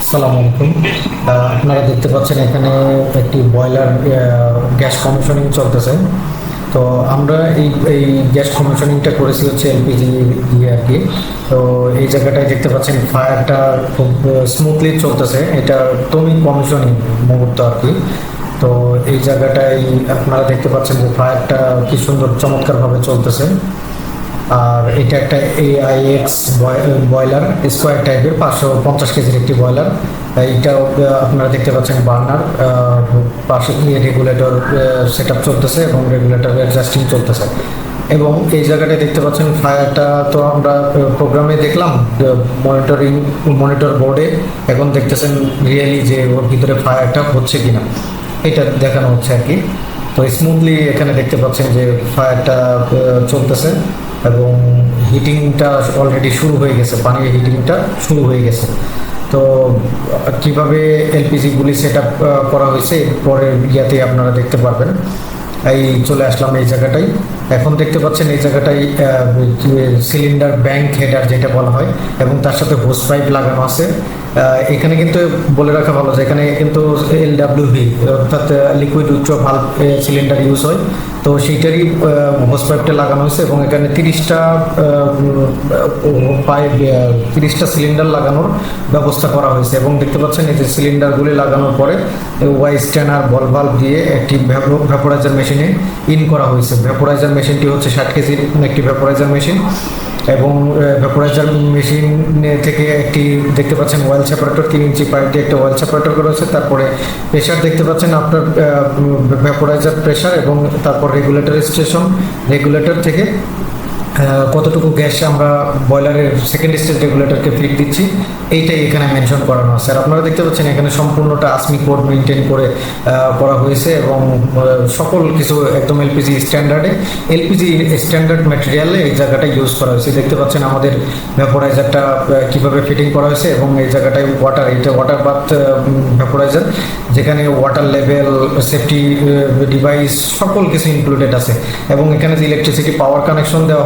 আসসালামু আলাইকুম। আপনারা দেখতে পাচ্ছেন এখানে একটি বয়লার গ্যাস কমিশনিং চলতেছে। তো আমরা এই গ্যাস কমিশনিংটা করেছি হচ্ছে এলপিজি দিয়ে আর কি। তো এই জায়গাটায় দেখতে পাচ্ছেন ফায়ারটা খুব স্মুথলি চলতেছে, এটা একদমই কমিশনিং মুহূর্ত আর কি। তো এই জায়গাটায় আপনারা দেখতে পাচ্ছেন যে ফায়ারটা কি সুন্দর চমৎকারভাবে চলতেছে। আর এটা একটা AIX বয়লার স্কোয়ার টাইপের 550 কেজির একটি বয়লার। এইটাও আপনারা দেখতে পাচ্ছেন বার্নার পাশে রেগুলেটর সেট আপ চলতেছে এবং রেগুলেটর অ্যাডজাস্টিং চলতেছে। এবং এই জায়গাটায় দেখতে পাচ্ছেন ফায়ারটা তো আমরা প্রোগ্রামে দেখলাম মনিটর বোর্ডে, এখন দেখতেছেন রিয়েলি যে ওর ভিতরে ফায়ারটা হচ্ছে কিনা এটা দেখানো হচ্ছে আর কি। তো স্মুথলি এখানে দেখতে পাচ্ছেন যে ফায়ারটা চলতেছে এবং হিটিংটা অলরেডি শুরু হয়ে গেছে, পানির হিটিংটা শুরু হয়ে গেছে। তো কিভাবে এলপিজিগুলি সেট আপ করা হয়েছে পরের ইয়াতে আপনারা দেখতে পারবেন। এই চলে আসলাম এই জায়গাটাই। এখন দেখতে পাচ্ছেন এই জায়গাটাই সিলিন্ডার ব্যাংক হেডার যেটা বলা হয় এবং তার সাথে হোস পাইপ লাগানো আছে। এখানে কিন্তু বলে রাখা ভালো যে এখানে কিন্তু LWV অর্থাৎ লিকুইড উচ্চ ভালভ সিলিন্ডার ইউজ হয়। তো সেইটারই হোস পাইপটা লাগানো হয়েছে এবং এখানে 30টা পাইপ 30টা সিলিন্ডার লাগানোর ব্যবস্থা করা হয়েছে। এবং দেখতে পাচ্ছেন এই যে সিলিন্ডারগুলি লাগানোর পরে ওয়াই স্ট্যানার বল ভালভ দিয়ে একটি ভ্যাপোরাইজার মেশিনে ইন করা হয়েছে। ভ্যাপোরাইজার মেশিনটি হচ্ছে 60 কেজির একটি ভ্যাপোরাইজার মেশিন এবং ভ্যাপোরাইজার মেশিন থেকে একটি দেখতে পাচ্ছেন অয়েল সেপারেটর 3 ইঞ্চি পাইপ দিয়ে একটা অয়েল সেপারেটর করা হয়েছে। তারপরে প্রেশার দেখতে পাচ্ছেন আপনার ভ্যাপোরাইজার প্রেশার এবং তারপর রেগুলেটর স্টেশন, রেগুলেটর থেকে কতটুকু গ্যাস আমরা বয়লারের সেকেন্ড স্টেজ রেগুলেটরকে ফিট দিচ্ছি এইটাই এখানে মেনশন করানো আছে। আর আপনারা দেখতে পাচ্ছেন এখানে সম্পূর্ণটা আসমি কোড মেনটেন করে করা হয়েছে এবং সকল কিছু একদম এলপিজি স্ট্যান্ডার্ড ম্যাটেরিয়ালে এই জায়গাটা ইউজ করা হয়েছে। দেখতে পাচ্ছেন আমাদের ভ্যাপোরাইজারটা কিভাবে ফিটিং করা হয়েছে এবং এই জায়গাটায় এটা ওয়াটার বাথ ভ্যাপোরাইজার, যেখানে ওয়াটার লেভেল, সেফটি ডিভাইস সকল কিছু ইনক্লুডেড আছে এবং এখানে যে ইলেকট্রিসিটি পাওয়ার কানেকশন দেওয়া